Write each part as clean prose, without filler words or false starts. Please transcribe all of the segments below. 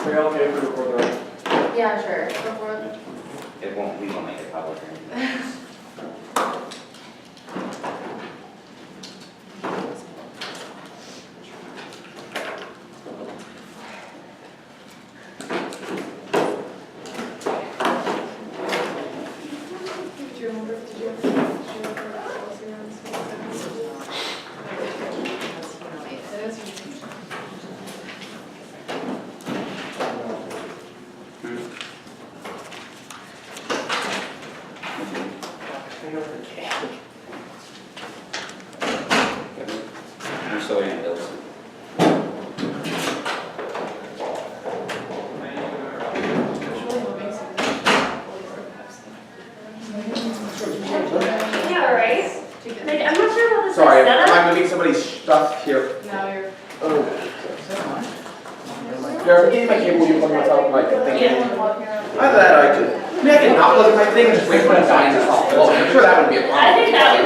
Are you okay for the record? Yeah, sure. We won't make it public or anything. We're still in bills. Yeah, right? Like, I'm not sure about this Sorry, setup. am I moving somebody's stuff here? Now you're. Oh. Yeah, getting my cable, you plug myself my thing. Either that or I could. I mean, I can not plug in my thing and just wait for it to die and just off. Well, I'm sure that would be a problem. I think that would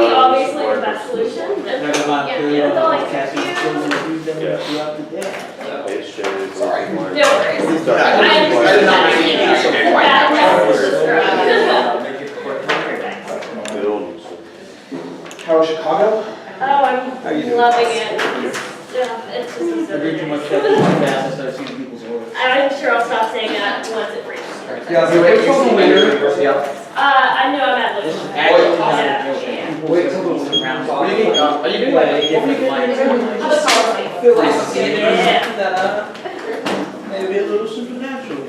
be obviously the best solution. Never mind, Yeah, it's all like, Cassie's children use them throughout the day. Sorry. no worries. I did not mean to use it quite that way. Make it quick. How was Chicago? Oh, I'm loving it. Yeah, it's just I read too much stuff too fast, I start seeing people's work. I'm sure I'll stop saying that once it reaches. Yeah, so wait, you're from University of. I know I'm at Liverpool. Yeah. Wait, till the round. What do you mean? Are you doing Like, like different lines. How about policy? Feel like seeing Yeah. that, maybe a little supernatural.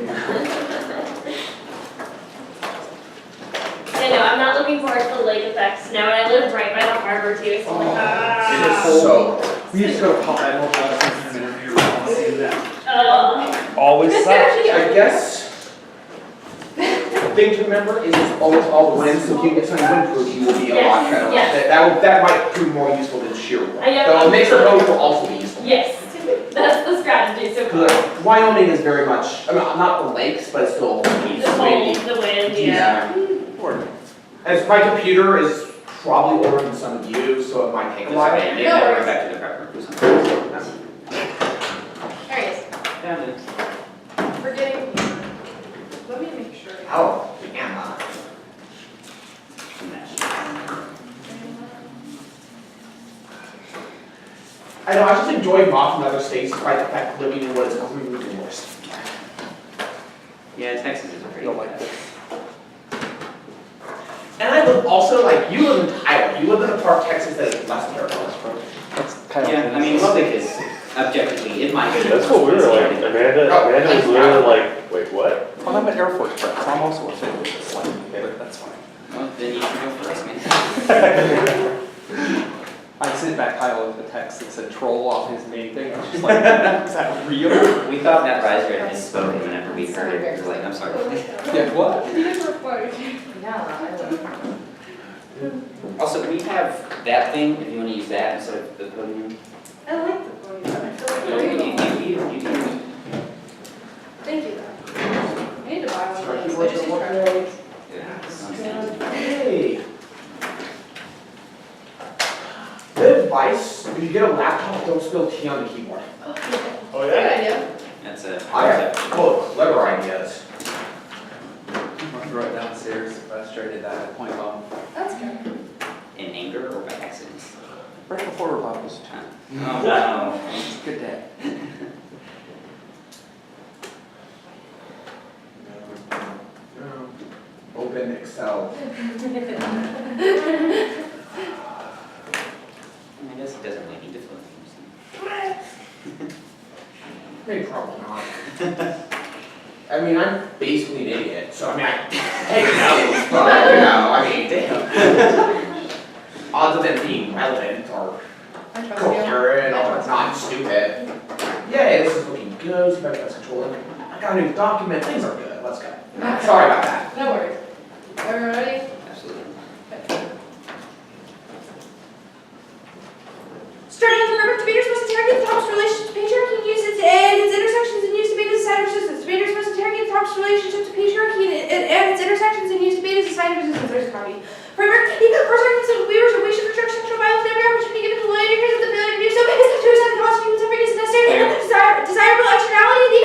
I know, I'm not looking forward to the lake effects now, and I live right by the harbor too, so I'm like, It is so. We just go to pop that whole class and interview. I want to see that. Always sucks. I guess the thing to remember is it's always all the wins, so if you get something windproof, you will be a lot better. Yes. That might prove more useful than sheer wood. Yeah. Though a mixer boat will also be useful. Yes, that's the strategy so far. Because Wyoming is very much, I mean, not the lakes, but it's still The windy. cold, the wind, yeah. As my computer is probably older than some of you, so it might take a Just while. abandon it, No go worries. back to the prep room or something. There he is. Found it. Forgetting. Let me make sure. Oh, yeah. I know, I just enjoy mods from other states despite the fact that living in what is clearly the worst. Yeah, Texas is a pretty. Don't like this. And I live also, like, you live in Tyler, you live in a part of Texas that is less terrible. That's kind of. Yeah, I mean, Lubbock is objectively, it might be. That's what we were like, Amanda was literally like, wait, what? Well, I'm an Air Force brat, so I'm also offended with this one, but that's fine. Well, then you should go first, man. I sent back Kyle with a text that said troll off his main thing. I was just like, is that real? We thought that riser had misspoken whenever we heard it, we were like, I'm sorry. Yeah, what? Yeah, I will. Also, we have that thing, if you want to use that instead of the podium. I like the podium. I feel like No, you. Thank you, though. I need to buy one of those. Sorry, I just need what- to Yeah, it's not- Hey. Good advice, if you get a laptop, don't spill tea on the keyboard. Oh, Good idea. That's a. I have clever ideas. I wrote downstairs, frustrated that at point bomb. That's good. In anger or by accident? Right before Republicans. Oh, no. Good day. Open Excel. I guess it doesn't really need to flip. Maybe probably not. I mean, I'm basically an idiot, so I mean, I take notes, but, you know, I mean, damn. Odds of them being relevant or I trust coherent you. I or trust not stupid. Yay, this is looking good, see if I can control it. I got a new document, things are good, let's go. Sorry about that. No worries. Everyone ready? Absolutely. Starting with the verb to Peter's most target the top's relationship to patriarchy and use its intersections and use to be the sign of resistance. Peter's most target the top's relationship to patriarchy and its intersections and use to be the sign of resistance. There's a copy. Framework, first arguments of weavers are we should reject sexual violence every opportunity given to the lawyer because of the failure to do so is to accept the cost of human suffering is necessary. Desirable externality, the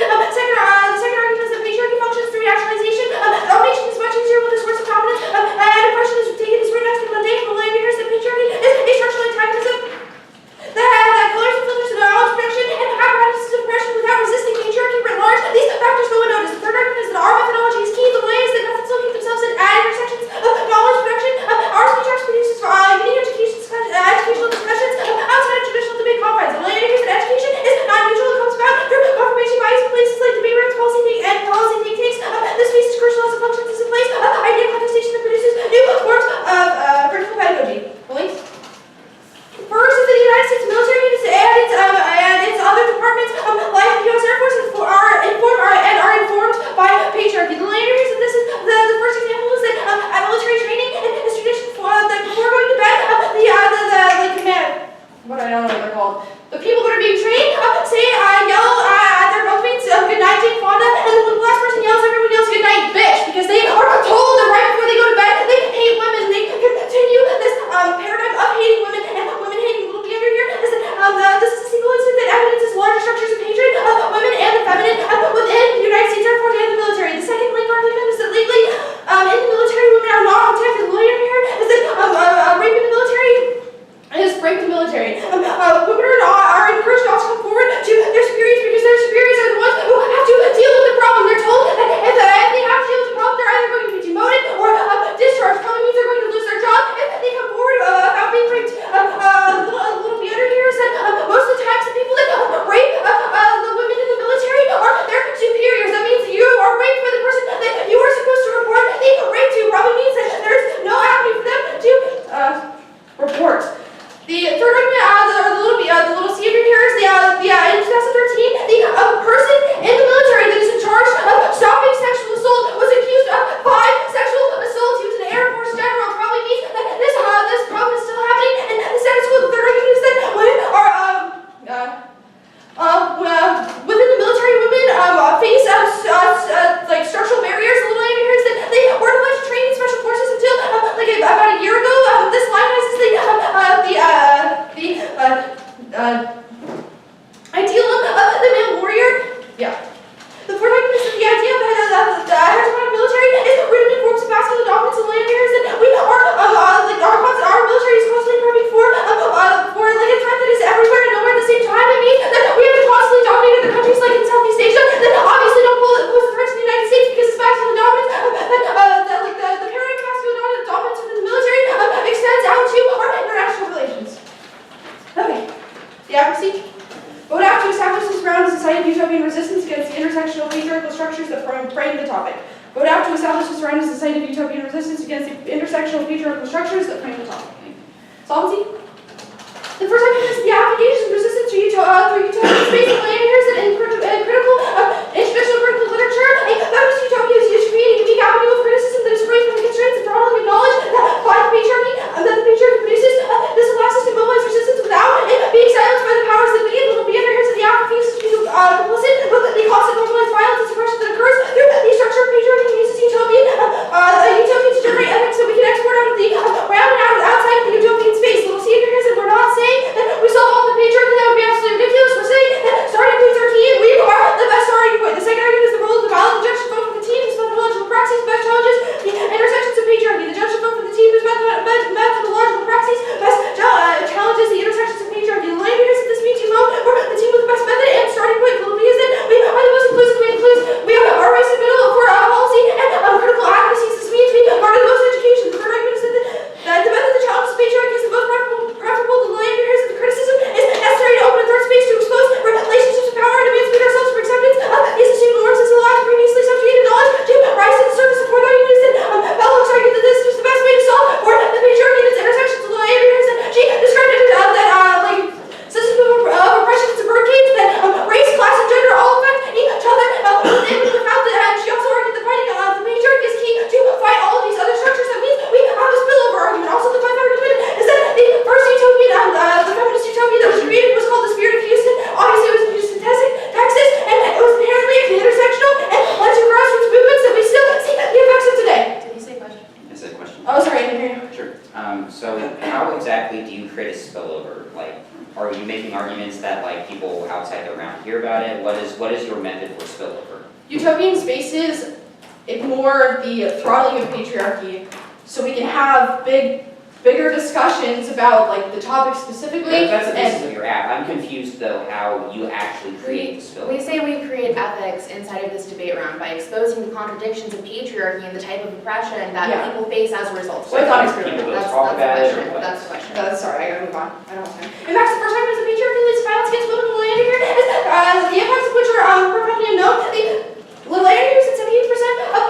within the military, women face like structural barriers. A little later here is that they weren't allowed to train in special forces until like about a year ago. This lionizes the ideal of the male warrior. Yeah. The fourth argument is that the idea of the hegemonic military is rooted in forms of masculine dominance and land areas that we are our military is constantly prepping for like a threat that is everywhere and nowhere at the same time. I mean that we have to constantly dominate other countries like in Southeast Asia that obviously don't pose a threat to the United States because it's masculine dominance. The paradigm of masculine dominance within the military extends out to our international relations. Okay. The advocacy. Vote out to establish this ground as a site of utopian resistance against the intersectional patriarchal structures that frame the topic. Vote out to establish this ground as a site of utopian resistance against the intersectional patriarchal structures that frame the topic. Solvency. The first argument is the application of resistance through utopian space and land areas and critical, international critical literature. A feminist utopia is used to create a unique avenue of criticism that is free from the constraints and throttling of knowledge by the patriarchy that the patriarchy produces. This allows us to mobilize resistance without being silenced by the powers that be. Little be under here so the application to be complicit with the constant normalized violence and suppression that occurs through the structure of patriarchy uses utopia to generate ethics that we can export out of the round and outside of the utopian space. Little see under here said we're not saying that we solve all the patriarchy. That would be absolutely ridiculous. We're saying that starting points are key and we are the best starting point. The second argument is the role of the valid injection vote for the team whose methodological praxis best challenges the intersections of patriarchy. The judge should vote for the team whose methodological praxis best challenges the intersections of patriarchy. The language is that this means you vote for the team with the best method and starting point. Little b is that we are the most inclusive. We are raised in the middle for policy and critical advocacy. This means we are the most education. The third argument is that the method that challenges patriarchy is the most preferable. The language is that the criticism is necessary to open a third space to expose relationships of power and to emancipate ourselves from acceptance. These assumed norms as allowed previously subjugated knowledge to rise to the surface. The fourth argument is that Bell looks argued that this is the best way to solve for the patriarchy and its intersections. The language is that she described it like system of oppression and subvergates that race, class, and gender all affect each other. She also argued that fighting the patriarchy is key to fight all of these other structures. That means we have a spillover argument. Also, the fifth argument is that the first utopian, the feminist utopia that was created was called the Spirit of Houston. Obviously, it was in Houston, Texas, and it was inherently intersectional and led to grassroots movements that we still see the effects of today. Did he say question? Is that a question? Oh, sorry, I didn't hear you. Sure. So how exactly do you create a spillover? Like, are you making arguments that like people outside the round hear about it? What is your method for spillover? Utopian spaces ignore the throttling of patriarchy, so we can have bigger discussions about like the topic specifically. That's the basis of your app. I'm confused though how you actually create the spillover. We say we create ethics inside of this debate round by exposing the contradictions of patriarchy and the type of oppression that Yeah. people face as a result. So I thought Like, people go That's talk the about it or question. what? That's the question. Sorry, I gotta move on. I don't have time. In fact, the first argument is that patriarchy leads to violence against women. The land here is the impacts of which are profoundly unknown. The land here is at 78% of,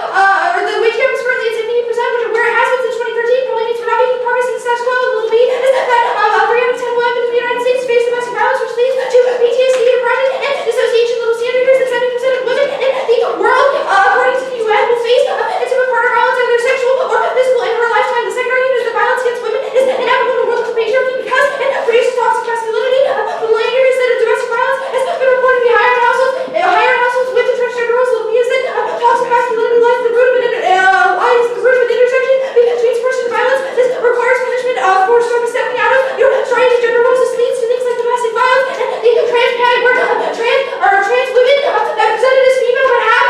or the wage gap is currently at 78%, where it has been since 2013. Probably means we're not making progress in the status quo. The little b is that 3 out of 10 women in the United States face domestic violence, which leads to PTSD, depression, and dissociation. Little c under here is that 70% of women in the world, according to the UN, will face intimate partner violence, either sexual or physical, in her lifetime. The second argument is that violence against women is inevitable in a world of patriarchy because it produces toxic masculinity. The land here is that domestic violence has been reported to be higher in households with entrenched gender roles. Little b is that toxic masculinity lies at the root of an intersection between suppression and violence. This requires punishment for stepping out of your strange gender roles. This leads to things like domestic violence and the trans panic where trans women that presented as female but had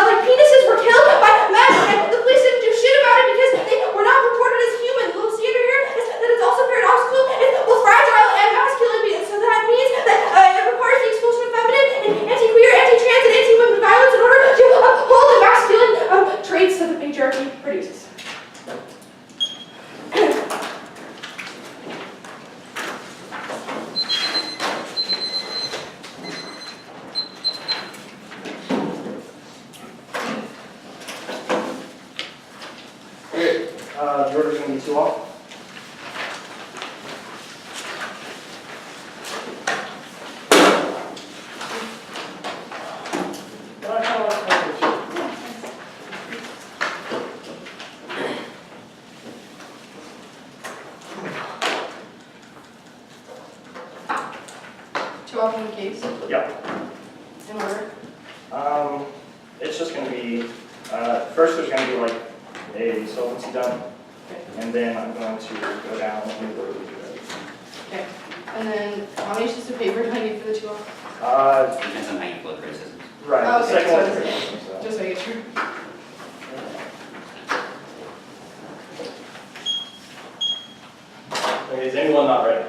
like penises were killed by men and the police didn't do shit about it because they were not reported as human. The little c under here is that it's also paradoxical. It's both fragile and masculine. So that means that it requires the expulsion of feminine and anti-queer, anti-trans, and anti-women violence in order to uphold the masculine traits that the patriarchy produces. Okay, Jordan's gonna be 2 off. Too often engaged. please? Yeah. In order? It's just gonna be, first there's gonna be like a solvency dump, and then I'm going to go down and go to Okay. And then how many sheets of paper do I need for the 2 hours? Depends on how you flow criticism. Right, Oh, the okay, second so one it's- is criticism, so. Just making sure. Okay, is anyone not ready?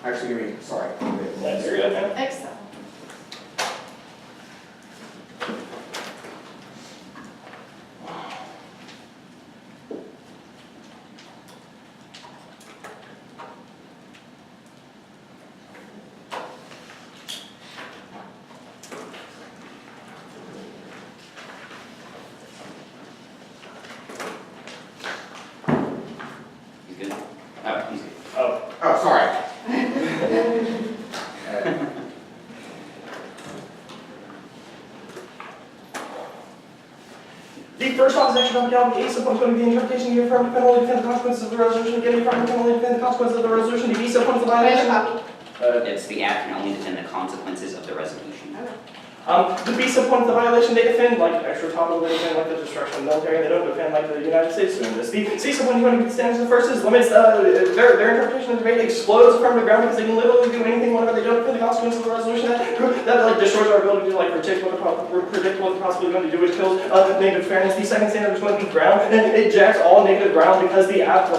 Actually, give me, sorry. That's your good, man. Excel. He's good? Oh, he's good. Oh, Oh, sorry. the first opposition of the case upon going to be the interpretation of the affirmative penalty defend the consequences of the resolution, again, the affirmative penalty defend the consequences of the resolution, the visa upon the Do I have a violation. copy? It's the act can only defend the consequences of the resolution. The visa upon the violation, they defend like extra topical, they defend like the destruction of the military, and they don't defend like the United States doing this. The visa upon going to stands the first is limits, their interpretation of the debate explodes affirmative ground because they can literally do anything whenever they don't defend the consequences of the resolution that like destroys our ability to like predict what they're possibly going to do, which kills negative fairness. The second standard is going to be ground, and it jacks all negative ground because the app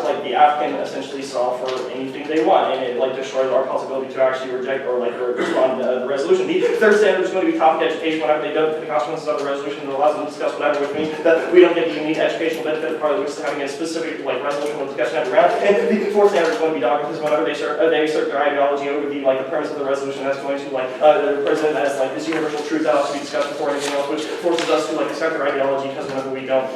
can essentially solve for anything they want, and it like destroys our possibility to actually reject or like respond to the resolution. The third standard is going to be topic education whenever they don't defend the consequences of the resolution. It allows them to discuss whatever with me that we don't get the unique educational benefit part of which is having a specific like resolution discussion every round. And the fourth standard is going to be dogma because whenever they assert their ideology over the like the premise of the resolution, that's going to like present as like this universal truth that has to be discussed before anything else, which forces us to like accept their ideology because whenever we don't.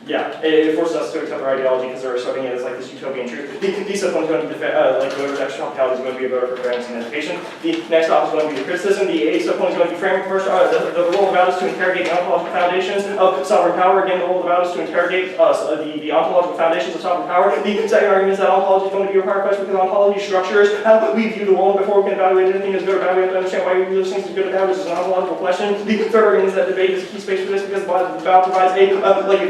It forces us to accept their ideology because they're asserting it as like this utopian truth. The subpoint is going to be like the voter extra is going to be a voter for fairness and education. The next off is going to be the criticism. The A subpoint is going to be framing first. The role of the is to interrogate the ontological foundations of sovereign power. Again, the role of the is to interrogate the ontological foundations of sovereign power. The second argument is that ontology is going to be a hard question because ontology structures how we view the world before we can evaluate anything as good or bad. We have to understand why we view those things as good or bad, which is an ontological question. The third argument is that debate is a key space for this because the Bible provides a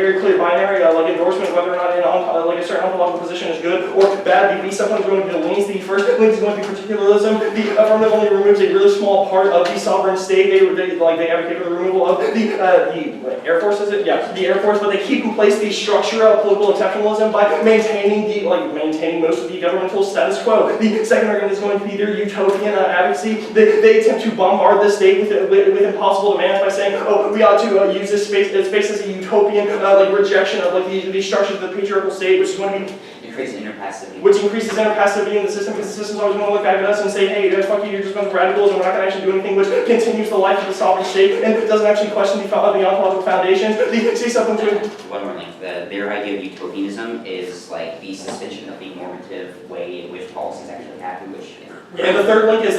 very clear binary like endorsement whether or not like a certain ontological position is good or bad. The B sometimes going to be the links. The first link is going to be particularism. The affirmative only removes a really small part of the sovereign state. They advocate for the removal of the Air Force. Is it? Yeah, the Air Force, but they keep in place the structure of political exceptionalism by maintaining most of the governmental status quo. The second argument is going to be their utopian advocacy. They attempt to bombard the state with impossible demands by saying, oh, we ought to use this space as a utopian rejection of the structures of the patriarchal state, which is going to be Increase interpassivity. which increases interpassivity in the system because the system's always going to look back at us and say, hey, fuck you, you're just a bunch of radicals and we're not going to actually do anything, which continues the life of the sovereign state and doesn't actually question the ontological foundations. See something to One more link. Their idea of utopianism is like the suspension of the normative way in which policies actually happen, which. And the third link is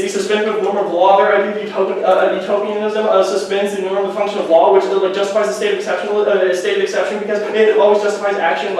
the suspension of the norm of law. Their idea of utopianism suspends the norm of the function of law, which justifies the state of exception because it always justifies action in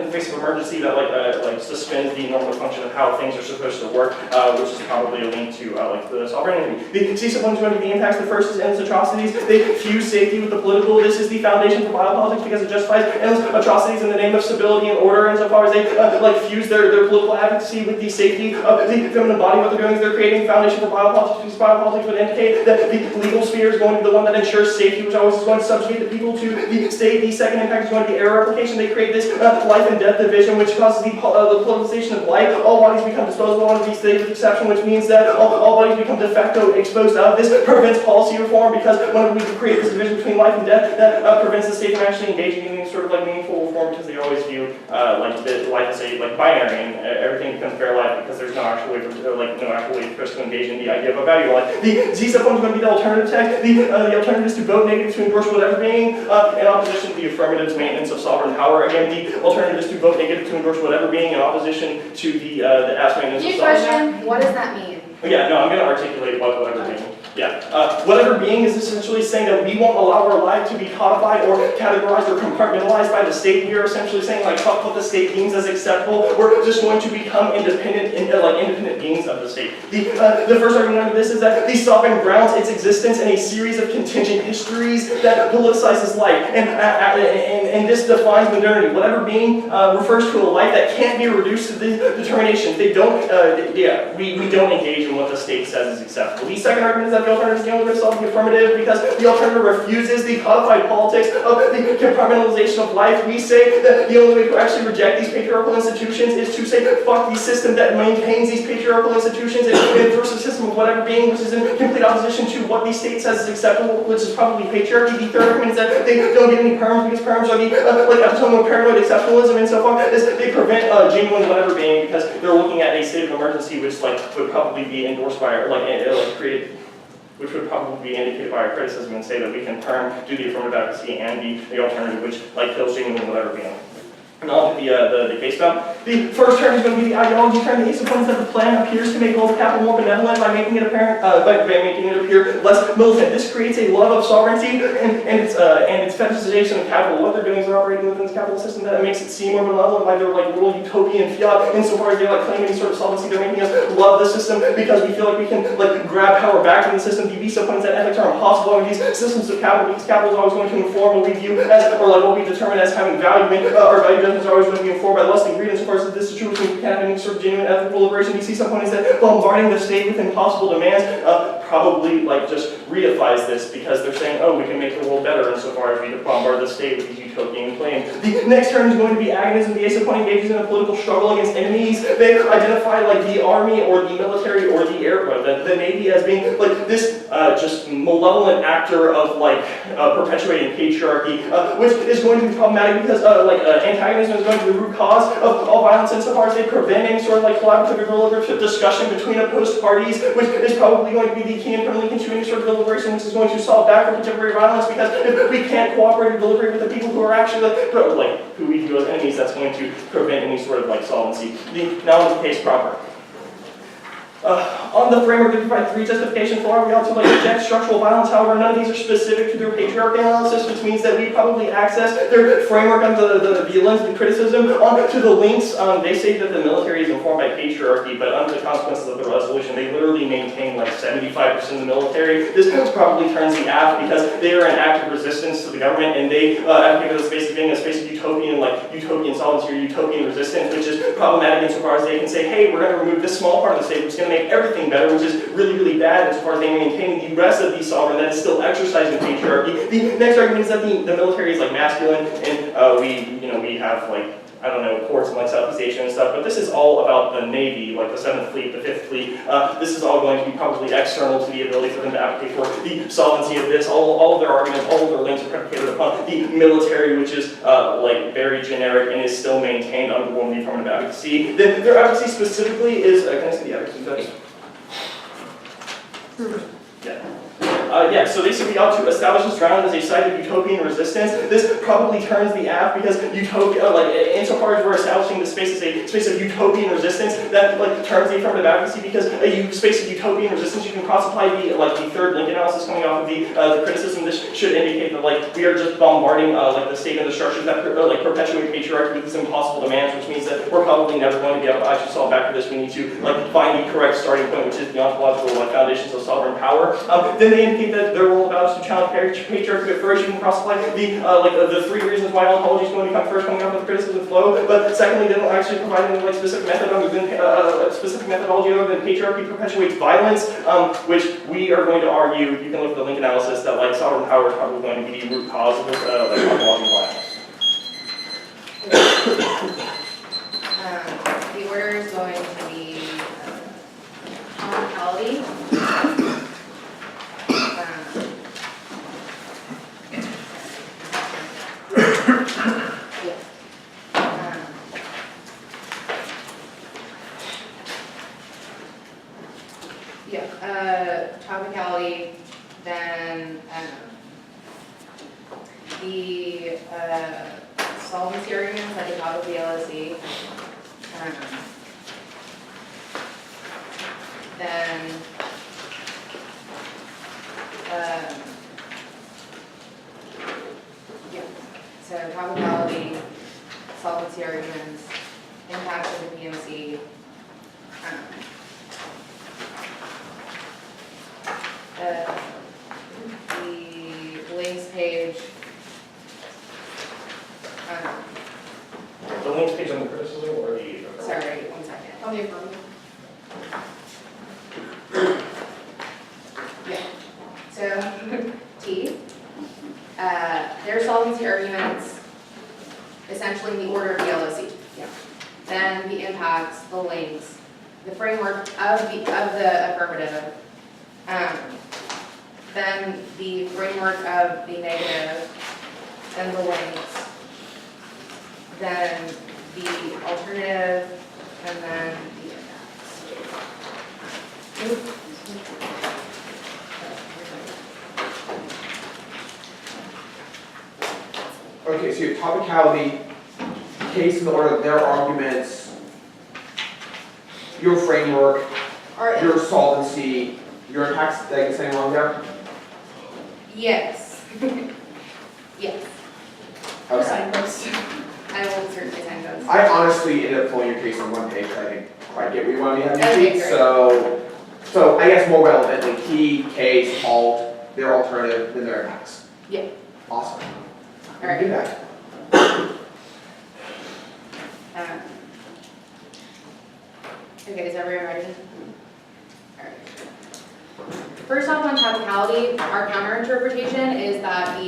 the face of emergency that suspends the normal function of how things are supposed to work, which is probably a link to the sovereignty. The C-1 is going to be the impacts. The first is endless atrocities. They fuse safety with the political. This is the foundation for biopolitics because it justifies endless atrocities in the name of stability and order. Insofar as they fuse their political advocacy with the safety of the feminine body, what they're doing is they're creating a foundation for biopolitics because biopolitics would indicate that the legal sphere is going to be the one that ensures safety, which always is going to subjugate the people to the state. The second impact is going to be error replication. They create this life and death division, which causes the politicization of life. All bodies become disposable under the state of exception, which means that all bodies become de facto exposed out. This prevents policy reform because whenever we create this division between life and death, that prevents the state from actually engaging in any sort of meaningful reform because they always view life as a binary and everything becomes fair life because there's no actual way for us to engage in the idea of a value life. The Z subpoint is going to be the alternative text. The alternative is to vote negative to endorse whatever being in opposition to the affirmative's maintenance of sovereign power. Again, the alternative is to vote negative to endorse whatever being in opposition to the maintenance of sovereign power. Question, what does that mean? Yeah, no, I'm gonna articulate whatever being. Yeah, whatever being is essentially saying that we won't allow our life to be codified or categorized or compartmentalized by the state. We are essentially saying like fuck what the state deems as acceptable. We're just going to become independent, independent beings of the state. The first argument of this is that the sovereign grounds its existence in a series of contingent histories that politicizes life, and this defines modernity. Whatever being refers to a life that can't be reduced to the determinations. They don't. We don't engage in what the state says is acceptable. The second argument is that the alternative is the only way to solve the affirmative because the alternative refuses the codified politics of the compartmentalization of life. We say that the only way to actually reject these patriarchal institutions is to say fuck the system that maintains these patriarchal institutions and endorse a system of whatever being which is in complete opposition to what the state says is acceptable, which is probably patriarchy. The third argument is that they don't get any perms because perms are the epitome of paranoid exceptionalism insofar as they prevent genuine whatever being because they're looking at a state of emergency which would probably be endorsed by which would probably be indicated by our criticism and say that we can do the affirmative advocacy and the alternative which kills genuine whatever being. And on to the case stop. The first term is going to be the ideology term. The ace of points that the plan appears to make global capital more benevolent by making it apparent, by making it appear less militant. This creates a love of sovereignty and its fetishization of capital. What they're doing is they're operating within this capital system that makes it seem more benevolent, like they're like world utopian fiat. Insofar as they claim any sort of solvency, they're making us love the system because we feel like we can grab power back from the system. The ace of points that ethics are impossible under these systems of capital because capital is always going to inform what we view as, or what we determine as having value. Our value judgments are always going to be informed by lust and greed. Insofar as this is true, we can't have any sort of genuine ethical liberation. You see some points that bombarding the state with impossible demands probably just reifies this because they're saying, oh, we can make the world better insofar as we bombard the state with these utopian claims. The next term is going to be agonism. The ace of point engages in a political struggle against enemies. They identify the army or the military or the air, the navy as being this just malevolent actor of perpetuating patriarchy, which is going to be problematic because antagonism is going to be the root cause of all violence insofar as they prevent any sort of collaborative or deliberative discussion between opposed parties, which is probably going to be the key and permanently contributing sort of deliberation which is going to solve back for contemporary violence because if we can't cooperate or deliberate with the people who are actually who we view as enemies, that's going to prevent any sort of solvency. Now on the case proper. On the framework, we provide three justifications for why we ought to reject structural violence. However, none of these are specific to their patriarchy analysis, which means that we probably access their framework on the lens of the criticism. On to the links, they say that the military is informed by patriarchy, but under the consequences of the resolution, they literally maintain 75% of the military. This probably turns the aft because they are in active resistance to the government, and they advocate for the space of being a space of utopian solvency or utopian resistance, which is problematic insofar as they can say, hey, we're going to remove this small part of the state, which is going to make everything better, which is really, really bad insofar as they maintain the rest of the sovereign that is still exercising patriarchy. The next argument is that the military is masculine, and we have ports in Southeast Asia and stuff, but this is all about the Navy, the 7th Fleet, the 5th Fleet. This is all going to be probably external to the ability for them to advocate for the solvency of this. All of their arguments, all of their links are predicated upon the military, which is very generic and is still maintained under the affirmative advocacy. Their advocacy specifically is, can I see the advocacy? Yeah. So they say we ought to establish this ground as a site of utopian resistance. This probably turns the aft because utopia, insofar as we're establishing this space as a space of utopian resistance, that turns the affirmative advocacy because a space of utopian resistance, you can cross-apply the third link analysis coming off of the criticism. This should indicate that we are just bombarding the state and the structures that perpetuate patriarchy with these impossible demands, which means that we're probably never going to be able to actually solve back for this. We need to find the correct starting point, which is the ontological foundations of sovereign power. Then they indicate that their role about is to challenge patriarchy. But first, you can cross-apply the three reasons why ontology is going to come first, coming up with criticism flow. But secondly, they don't actually provide any specific method other than specific methodology other than patriarchy perpetuates violence, which we are going to argue. You can look at the link analysis that sovereign power is probably going to be the root cause of this ontological violence. The order is going to be comicality. Topicality, then the solvency arguments at the top of the LSE, then Yeah, so topicality, solvency arguments, impact of the PMC. The links page. The links page on the criticism or the? Sorry, 1 second. On the affirmative. Yeah, so T, their solvency arguments, essentially in the order of the LOC. Yeah. Then the impacts, the links, the framework of the affirmative, then the framework of the negative, then the links, then the alternative, and then the impacts. Okay, so your topicality, case in the order of their arguments, your framework, Or your solvency, your impacts, did I get something wrong there? Yes. Yes, Okay. signposts. I will certainly send those. I honestly ended up pulling your case on one page, I didn't quite get where you wanted me to have your Okay, sheet, great. so I guess more relevantly, key, case, alt, their alternative, then their impacts. Yeah. Awesome. All right. Do that. Okay, is everyone ready? All right. First off, on topicality, our counter interpretation is that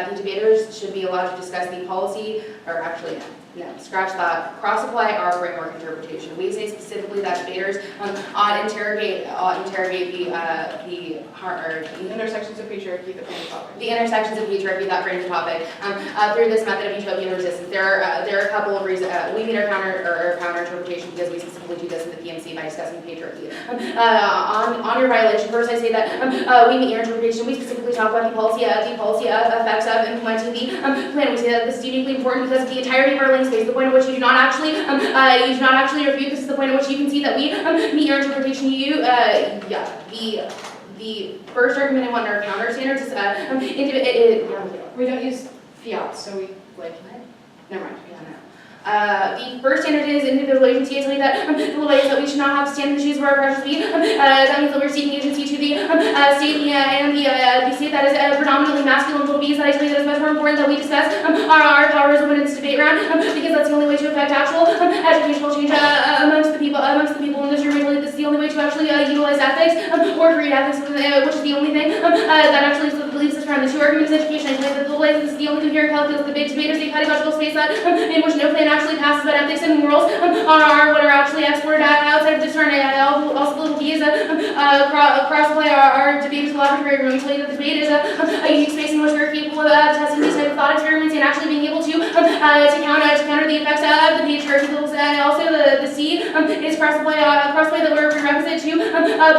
the debaters should be allowed to discuss the policy, or actually, no, scratch that, cross-apply our framework interpretation. We say specifically that debaters ought interrogate The intersections of patriarchy that frame the topic. the intersections of patriarchy that frame the topic through this method of utopian resistance. There are a couple of reasons. We meet our counter interpretation because we specifically do this in the PMC by discussing patriarchy. On your violation, first I say that we meet your interpretation. We specifically talk about the policy effects of implementing the plan. We say that this is uniquely important because the entirety of our link space, the point at which you do not actually refute. This is the point at which you can see that we meet your interpretation. The first argument in one of our counter standards is We don't use fiat, so we like, never mind. the first standard is individual agency. I tell you that the way is that we should not have to stand in the shoes of our precious feet. That means that we're seeking agency to the state and the state that is predominantly masculine little bees. That I tell you that is much more important that we discuss our powers when it's debate round because that's the only way to affect actual educational change amongst the people in this room. I tell you this is the only way to actually utilize ethics or create ethics, which is the only thing that actually leaves us around. The two arguments in education. I tell you that the way this is the only thing here in calculus. The big debaters, a pedagogical space that in which no plan actually passes about ethics and morals are what are actually exported outside of this room. Also, the little bees cross-play our debates laboratory room. We tell you that the debate is a unique space in which we're capable of testing these type of thought experiments and actually being able to counter the effects of the patriarchy. Also, the C is cross-play that we're prerequisite to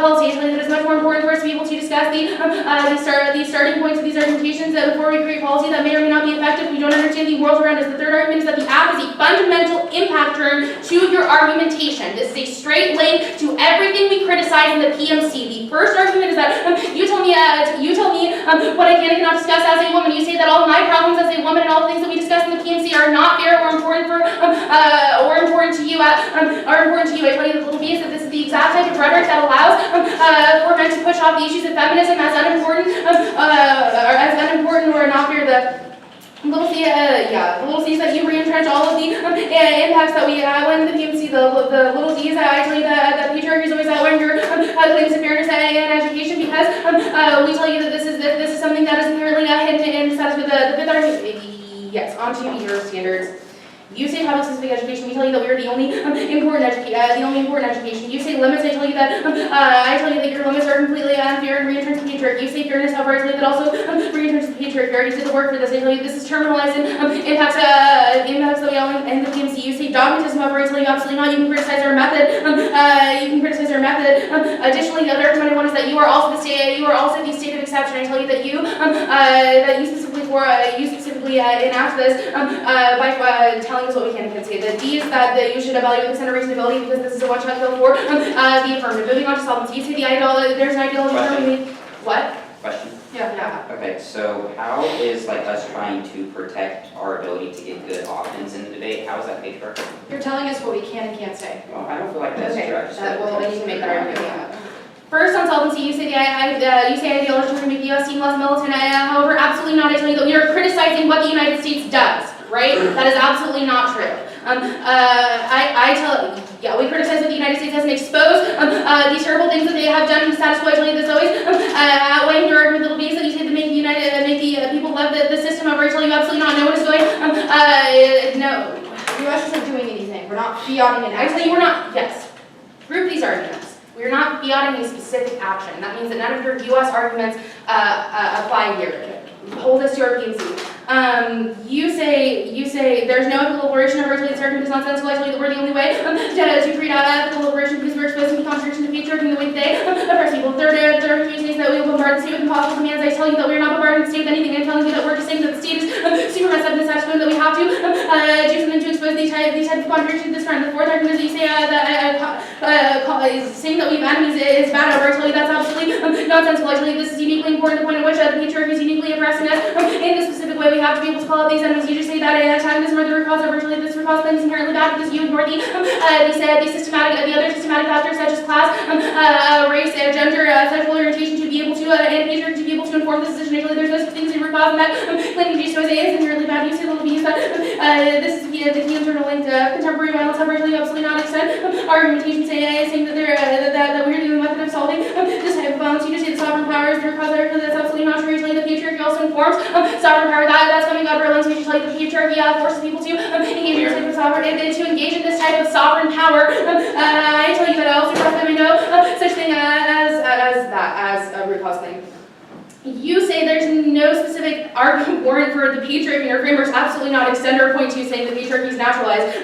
policy. I tell you that it's much more important for us to be able to discuss the starting points of these argumentations before we create policy that may or may not be effective. We don't understand the world around us. The third argument is that the app is a fundamental impact term to your argumentation. This is a straight link to everything we criticize in the PMC. The first argument is that you tell me what I can and cannot discuss as a woman. You say that all of my problems as a woman and all the things that we discuss in the PMC are not fair or important to you. I tell you the little B is that this is the exact type of rhetoric that allows for men to push off the issues of feminism as unimportant or not fair. The little C is that you re-entrench all of the impacts that we when the PMC. The little D is I tell you that patriarchy is always outweighed your claims of fairness and education because we tell you that this is something that is inherently hidden in status with the fifth argument. Yes, onto your standards. You say topic-specific education. We tell you that we are the only important education. You say limits. I tell you that your limits are completely unfair and re-entrench the patriarchy. You say fairness. However, I tell you that also re-entrench the patriarchy. You already did the work for this. I tell you this is terminalized in impacts that we all in the PMC. You say dogmatism. However, I tell you absolutely not. You can criticize our method. Additionally, the other argument one is that you are also the state of exception. I tell you that you specifically enact this by telling us what we can and can't say. The D is that you should evaluate the center reasonability because this is a one-shot kill for the affirmative. Moving on to solvency, you say there's an ideology What? Question? Yeah. Okay, so how is like us trying to protect our ability to get good offense in the debate, how is that patriarchal? You're telling us what we can and can't say. Well, I don't feel like that's Okay, true. I just feel well, like then you can make that argument. Yeah. First, on solvency, you say you say ideology is going to make the U.S. seem less militant. However, absolutely not. I tell you that we are criticizing what the United States does, right? That is absolutely not true. We criticize what the United States does and expose these terrible things that they have done to the status quo. I tell you this always outweighing your argument, little bees, that you say that make the people love the system over. I tell you absolutely not. No one is going. No. The US isn't doing anything. We're not fiating an I tell action. you, we're not. Yes. Group these arguments. We're not fiating a specific action. That means that none of your U.S. arguments apply here. Hold us to our PNC. You say there's no ethical liberation over. I tell you this argument is nonsensical. I tell you that we're the only way to create ethical liberation because we're exposing the contradiction to patriarchy in the way today oppress people. Third argument is that we will bombard the state with impossible demands. I tell you that we're not bombarding the state with anything. I'm telling you that we're just saying that the state is super messed up in the status quo, that we have to do something to expose these type of contradictions this time. The fourth argument is that you say saying that we have enemies is bad over. I tell you that's absolutely nonsensical. I tell you this is uniquely important, the point at which the patriarchy is uniquely oppressing us in a specific way. We have to be able to call out these enemies. You just say that antagonism or the root cause of virtually this root cause thing is inherently bad because you ignore the other systematic factors such as class, race, gender, sexual orientation to be able to and patriarchy to be able to inform the decision. Actually, there's no such thing as a root cause, and that claiming to is inherently bad. You say little bees that this is the key internal link to contemporary violence. However, absolutely not extent argumentation saying that that we're the method of solving this type of violence. You just say the sovereign power is the root cause. That's absolutely not true. You tell you the patriarchy also informs sovereign power. That's coming out of our language. You tell you the patriarchy forces people to engage in this type of sovereign to engage in this type of sovereign power. I tell you that I also probably know such thing as a root cause claim. You say there's no specific argument warrant for the patriarchy or framers absolutely not extend or point to saying the patriarchy is naturalized.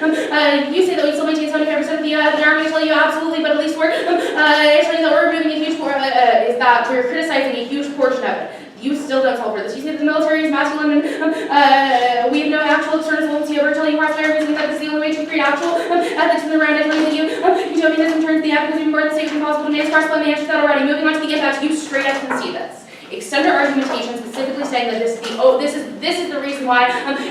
You say that we still maintain 75% of the army. I tell you absolutely, but at least I tell you that we're removing a huge is that we're criticizing a huge portion of it. You still don't solve for this. You say that the military is masculine and we have no actual external solvency over. I tell you crossfire reasoning that this is the only way to create actual ethics in the round. I tell you that utopianism turns the advocacy of more than safe and possible demands. Crossfire answers that already. Moving on to the impacts, you straight up concede this. Extend our argumentation specifically saying that this is the reason why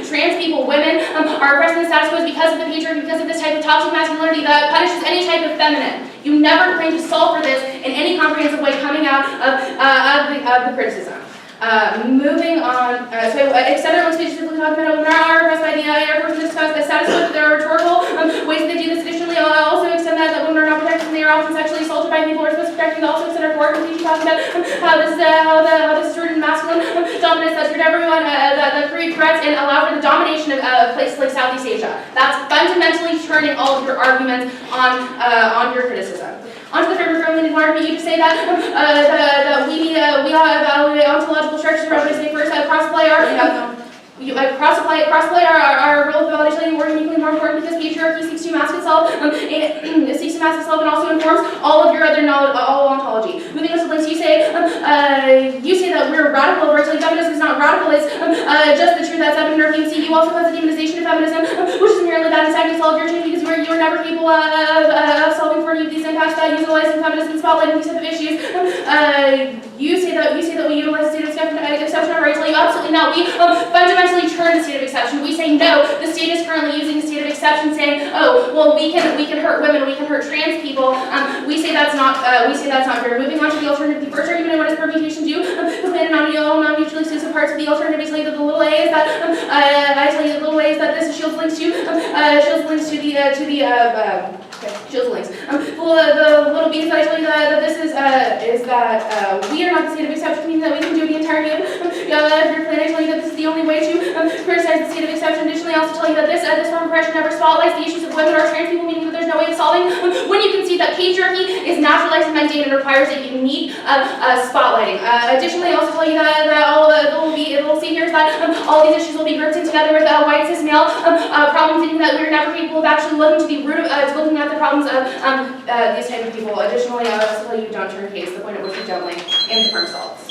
trans people, women, are oppressed in the status quo is because of the patriarchy, because of this type of toxic masculinity that punishes any type of feminine. You never claim to solve for this in any comprehensive way coming out of the criticism. Moving on, so extend our speech specifically talking about women are oppressed by the Air Force and discuss the status quo that there are rhetorical ways that they do this. Additionally, I'll also extend that women are not protected and they are often sexually assaulted by people who are supposed to protect them. Also extend our forward speech talking about how this is rooted in masculine dominance that's rooted everyone that create threats and allow for the domination of places like Southeast Asia. That's fundamentally turning all of your arguments on your criticism. Onto the framework of limited argument, you just say that we evaluate ontological structures. What I say first, cross-apply our role of validation work uniquely more important because patriarchy seeks to mask itself, and also informs all of your other knowledge, all ontology. Moving on to links, you say that we're radical. Virtually, feminism is not radical. It's just the truth that's happening in our PMC. You also cause the demonization of feminism, which is merely bad and stagnates all of your change because you were never capable of solving for any of these impacts that utilizing feminism, spotlighting these type of issues. You say that we utilize the state of exception over. I tell you absolutely not. We fundamentally turn the state of exception. We say no. The state is currently using the state of exception, saying, oh, well, we can hurt women, we can hurt trans people. We say that's not fair. Moving on to the alternative. The first argument, what does permutation do? Plan non-mutually exclusive parts of the alternative. I tell you that the little a is that the little a is that this shields links to shields links. The little b is that I tell you that this is that we are not the state of exception, meaning that we can do the entire game. If your plan, I tell you that this is the only way to criticize the state of exception. Additionally, I also tell you that this form of oppression never spotlights the issues of women or trans people, meaning that there's no way of solving when you can see that patriarchy is naturalized and mundane and requires a unique spotlighting. Additionally, I also tell you that all it'll see here is that all these issues will be grouped in together with white cis male problems, meaning that we're never capable of actually looking to the root of looking at the problems of these type of people. Additionally, I also tell you don't turn case, the point at which you don't link and the firm solves.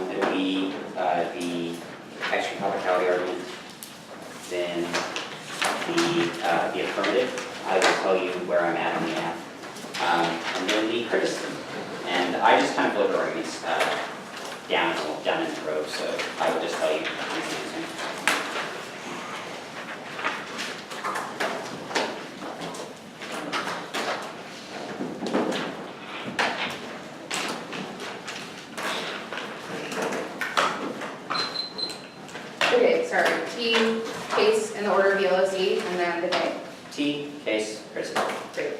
It'll be the extra topicality argument, then the affirmative. I will tell you where I'm at on the app. and then the criticism. And I just kind of look at arguments down in the row, so I would just tell you. Okay, sorry, T, case in the order of the LOC, and then the day. T, case, criticism. Great.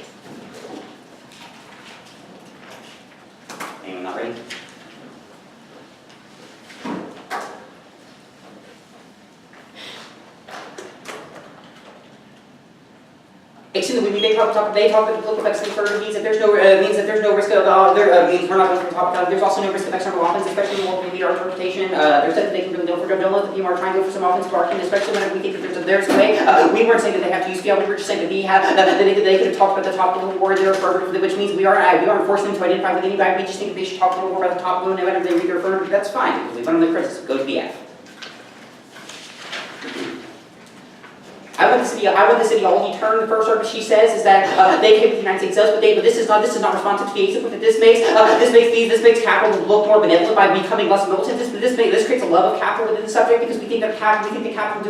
Anyone not ready? Excellent. They talk about the political complexity further means that there's no risk of means we're not going to talk about. There's also no risk of external offense, especially when we meet our interpretation. There's that they can don't let the people are trying to go for some offense barking, especially when we think that there's a way. We weren't saying that they have to use PL, we were just saying that they could have talked about the top of the war there, which means we aren't forcing them to identify with anybody. We just think that they should talk a little more about the top of the whenever they read their affirmative. That's fine because we went on the criticism. Go to BF. I want the city hall. He turned the first service. She says is that they came with the United States does, but this is not responsive to the ASIP. This makes capital look more benevolent by becoming less militant. This creates a love of capital within the subject because we think that capital